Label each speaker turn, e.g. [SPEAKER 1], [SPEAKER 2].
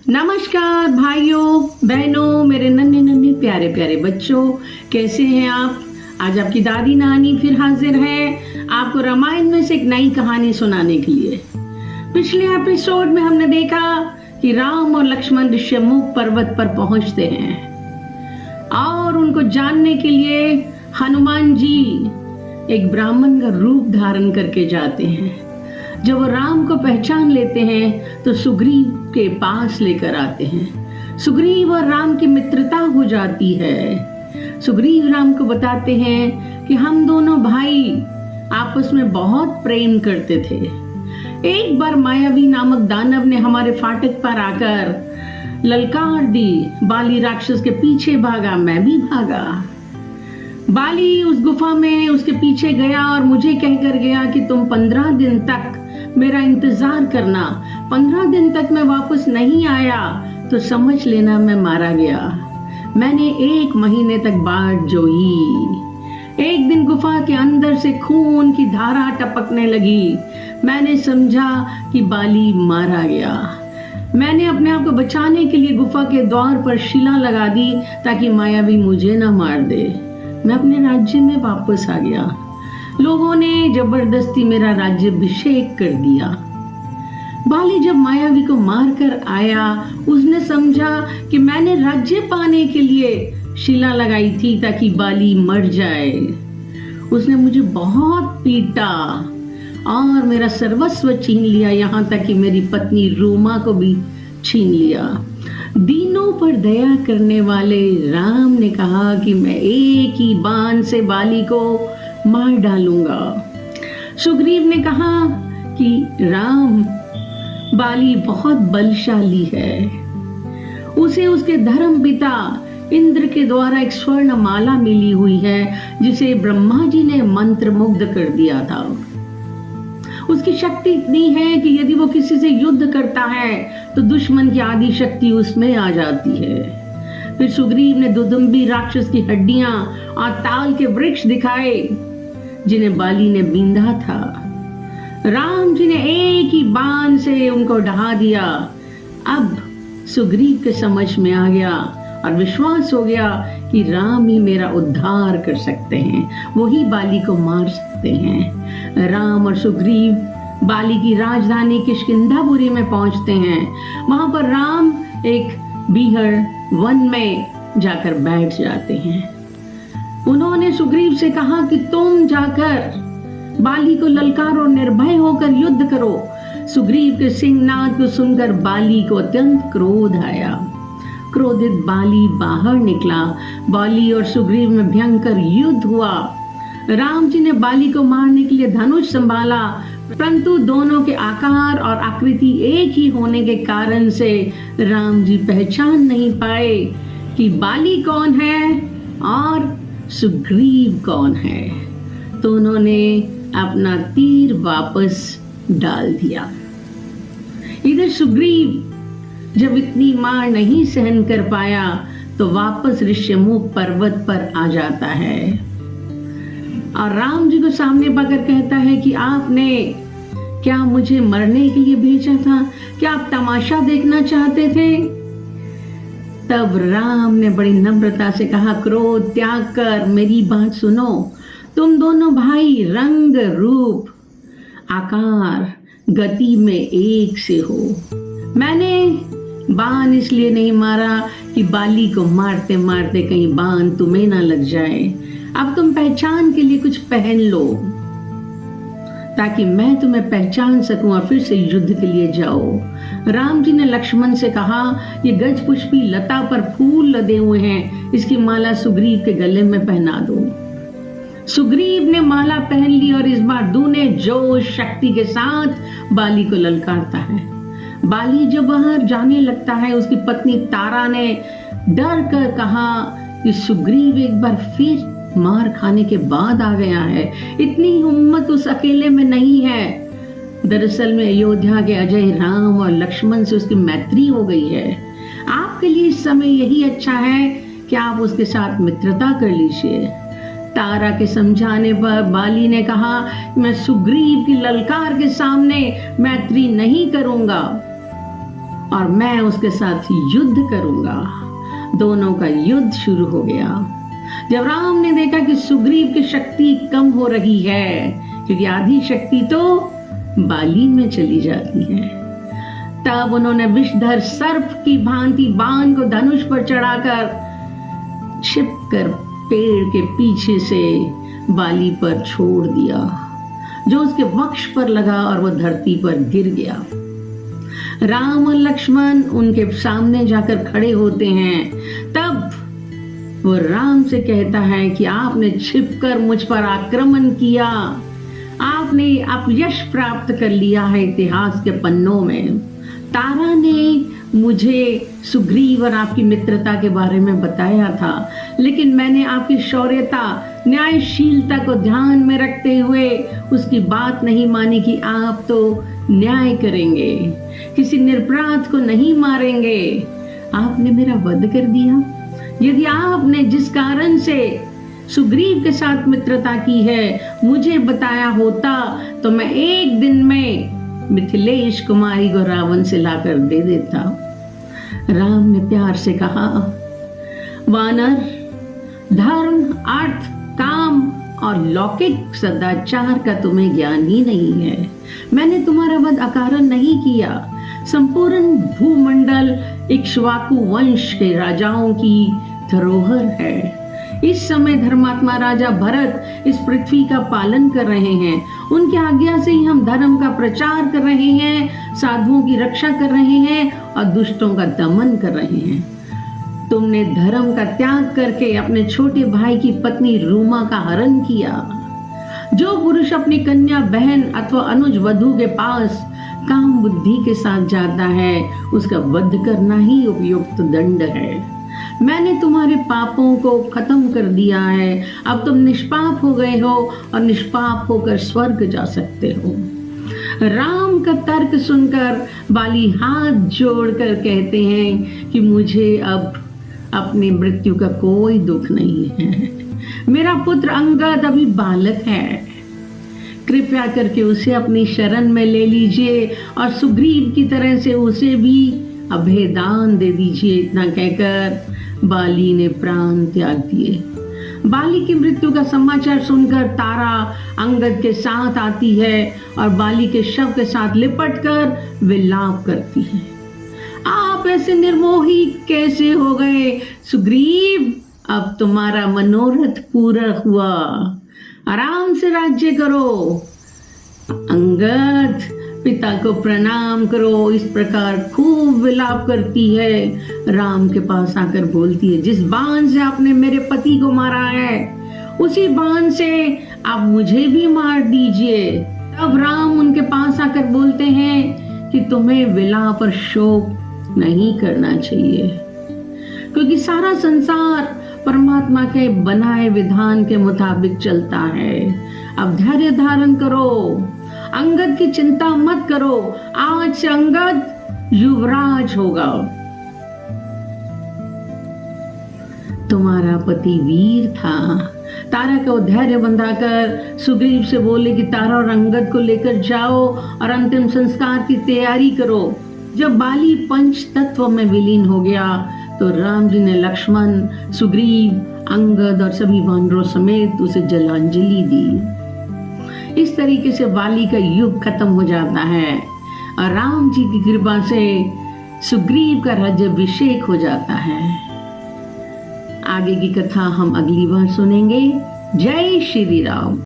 [SPEAKER 1] नमस्कार भाइयों बहनों, मेरे नन्हे नन्हे प्यारे प्यारे बच्चों, कैसे हैं आप। आज आपकी दादी नानी फिर हाजिर है आपको रामायण में से एक नई कहानी सुनाने के लिए। पिछले एपिसोड में हमने देखा कि राम और लक्ष्मण ऋष्यमुख पर्वत पर पहुंचते हैं और उनको जानने के लिए हनुमान जी एक ब्राह्मण का रूप धारण करके जाते हैं। जब वो राम को पहचान लेते हैं तो सुग्रीव के पास लेकर आते हैं। सुग्रीव और राम की मित्रता हो जाती है। सुग्रीव राम को बताते हैं कि हम दोनों भाई आपस में बहुत प्रेम करते थे। एक बार मायावी नामक दानव ने हमारे फाटक पर आकर ललकार दी। बाली राक्षस के पीछे भागा, मैं भी भागा। बाली उस गुफा में उसके पीछे गया और मुझे कहकर गया कि तुम 15 दिन तक मेरा इंतजार करना। 15 दिन तक मैं वापस नहीं आया तो समझ लेना मैं मारा गया। मैंने 1 महीने तक बाट जोई। एक दिन गुफा के अंदर से खून की धारा टपकने लगी। मैंने समझा कि बाली मारा गया। मैंने अपने आप को बचाने के लिए गुफा के द्वार पर शिला लगा दी ताकि मायावी मुझे न मार दे। मैं अपने राज्य में वापस आ गया। लोगों ने जबरदस्ती मेरा राज्याभिषेक कर दिया। बाली जब मायावी को मारकर आया, उसने समझा कि मैंने राज्य पाने के लिए शिला लगाई थी ताकि बाली मर जाए। उसने मुझे बहुत पीटा और मेरा सर्वस्व छीन लिया, यहाँ तक कि मेरी पत्नी रूमा को भी छीन लिया। दीनों पर दया करने वाले राम ने कहा कि मैं एक ही बाण से बाली को मार डालूंगा। सुग्रीव ने कहा कि राम, बाली बहुत बलशाली है। उसे उसके धर्म पिता इंद्र के द्वारा एक स्वर्ण माला मिली हुई है जिसे ब्रह्मा जी ने मंत्र मुग्ध कर दिया था। उसकी शक्ति इतनी है कि यदि वो किसी से युद्ध करता है तो दुश्मन की आदि शक्ति उसमें आ जाती है। फिर सुग्रीव ने दुदुम्बी राक्षस की हड्डियां और ताल के वृक्ष दिखाए जिन्हें बाली ने बींधा था। राम जी ने एक ही बाण से उनको ढहा दिया। अब सुग्रीव के समझ में आ गया और विश्वास हो गया कि राम ही मेरा उद्धार कर सकते हैं, वो ही बाली को मार सकते हैं। राम और सुग्रीव बाली की राजधानी किष्किंधापुरी में पहुंचते हैं। वहां पर राम एक बीहड़ वन में जाकर बैठ जाते हैं। उन्होंने सुग्रीव से कहा कि तुम जाकर बाली को ललकार और निर्भय होकर युद्ध करो। सुग्रीव के सिंहनाद को सुनकर बाली को अत्यंत क्रोध आया। क्रोधित बाली बाहर निकला। बाली और सुग्रीव में भयंकर युद्ध हुआ। राम जी ने बाली को मारने के लिए धनुष संभाला, परंतु दोनों के आकार और आकृति एक ही होने के कारण से राम जी पहचान नहीं पाए कि बाली कौन है और सुग्रीव कौन है। तो उन्होंने अपना तीर वापस डाल दिया। इधर सुग्रीव जब इतनी मार नहीं सहन कर पाया तो वापस ऋष्यमुख पर्वत पर आ जाता है और राम जी को सामने पाकर कहता है कि आपने क्या मुझे मरने के लिए भेजा था? क्या आप तमाशा देखना चाहते थे? तब राम ने बड़ी नम्रता से कहा, क्रोध त्याग कर मेरी बात सुनो। तुम दोनों भाई रंग रूप आकार गति में एक से हो। मैंने बाण इसलिए नहीं मारा कि बाली को मारते मारते कहीं बाण तुम्हें ना लग जाए। अब तुम पहचान के लिए कुछ पहन लो ताकि मैं तुम्हें पहचान सकूं और फिर से युद्ध के लिए जाओ। राम जी ने लक्ष्मण से कहा, ये गज पुष्पी लता पर फूल लदे हुए हैं, इसकी माला सुग्रीव के गले में पहना दो। सुग्रीव ने माला पहन ली और इस बार दूने जोश शक्ति के साथ बाली को ललकारता है। बाली जब बाहर जाने लगता है, उसकी पत्नी तारा ने डर कर कहा कि सुग्रीव एक बार फिर मार खाने के बाद आ गया है। इतनी हिम्मत उस अकेले में नहीं है। दरअसल में अयोध्या के अजय राम और लक्ष्मण से उसकी मैत्री हो गई है। आपके लिए इस समय यही अच्छा है कि आप उसके साथ मित्रता कर लीजिए। तारा के समझाने पर बाली ने कहा, मैं सुग्रीव की ललकार के सामने मैत्री नहीं करूंगा। और मैं उसके साथ युद्ध करूंगा। दोनों का युद्ध शुरू हो गया। जब राम ने देखा कि सुग्रीव की शक्ति कम हो रही है, क्योंकि आधी शक्ति तो बाली में चली जाती है, तब उन्होंने विषधर सर्प की भांति बाण को धनुष पर चढ़ाकर छिपकर पेड़ के पीछे से बाली पर छोड़ दिया, जो उसके वक्ष पर लगा और वह धरती पर गिर गया। राम और लक्ष्मण उनके सामने जाकर खड़े होते हैं। तब वो राम से कहता है कि आपने छिपकर मुझ पर आक्रमण किया, आपने अपयश प्राप्त कर लिया है इतिहास के पन्नों में। तारा ने मुझे सुग्रीव और आपकी मित्रता के बारे में बताया था, लेकिन मैंने आपकी शौर्यता, न्यायशीलता को ध्यान में रखते हुए उसकी बात नहीं मानी कि आप तो न्याय करेंगे, किसी निरपराध को नहीं मारेंगे। आपने मेरा वध कर दिया। यदि आपने जिस कारण से सुग्रीव के साथ मित्रता की है मुझे बताया होता, तो मैं एक दिन में मिथिलेश कुमारी को रावण से लाकर दे देता। राम ने प्यार से कहा, वानर, धर्म, अर्थ, काम और लौकिक सदाचार का तुम्हें ज्ञान ही नहीं है। मैंने तुम्हारा वध अकारण नहीं किया। संपूर्ण भूमंडल इक्ष्वाकु वंश के राजाओं की धरोहर है। इस समय धर्मात्मा राजा भरत इस पृथ्वी का पालन कर रहे हैं। उनकी आज्ञा से ही हम धर्म का प्रचार कर रहे हैं, साधुओं की रक्षा कर रहे हैं और दुष्टों का दमन कर रहे हैं। तुमने धर्म का त्याग करके अपने छोटे भाई की पत्नी रूमा का हरण किया। जो पुरुष अपनी कन्या, बहन अथवा अनुज वधू के पास काम बुद्धि के साथ जाता है, उसका वध करना ही उपयुक्त दंड है। मैंने तुम्हारे पापों को खत्म कर दिया है। अब तुम निष्पाप हो गए हो और निष्पाप होकर स्वर्ग जा सकते हो। राम का तर्क सुनकर बाली हाथ जोड़कर कहते हैं कि मुझे अब अपनी मृत्यु का कोई दुख नहीं है। मेरा पुत्र अंगद अभी बालक है, कृपया करके उसे अपनी शरण में ले लीजिए और सुग्रीव की तरह से उसे भी अभेदान दे दीजिए। इतना कहकर बाली ने प्राण त्याग दिए। बाली की मृत्यु का समाचार सुनकर तारा अंगद के साथ आती है और बाली के शव के साथ लिपटकर विलाप करती है। आप ऐसे निर्मोही कैसे हो गए सुग्रीव? अब तुम्हारा मनोरथ पूरा हुआ, आराम से राज्य करो। अंगद, पिता को प्रणाम करो। इस प्रकार खूब विलाप करती है। राम के पास आकर बोलती है, जिस बाण से आपने मेरे पति को मारा है उसी बाण से आप मुझे भी मार दीजिए। तब राम उनके पास आकर बोलते हैं कि तुम्हें विलाप और शोक नहीं करना चाहिए, क्योंकि सारा संसार परमात्मा के बनाए विधान के मुताबिक चलता है। अब धैर्य धारण करो, अंगद की चिंता मत करो। आज से अंगद युवराज होगा। तुम्हारा पति वीर था। तारा को धैर्य बंधाकर सुग्रीव से बोले कि तारा और अंगद को लेकर जाओ और अंतिम संस्कार की तैयारी करो। जब बाली पंच तत्व में विलीन हो गया तो राम जी ने लक्ष्मण, सुग्रीव, अंगद और सभी वानरों समेत उसे जलांजलि दी। इस तरीके से बाली का युग खत्म हो जाता है और राम जी की कृपा से सुग्रीव का राज्याभिषेक हो जाता है। आगे की कथा हम अगली बार सुनेंगे। जय श्री राम।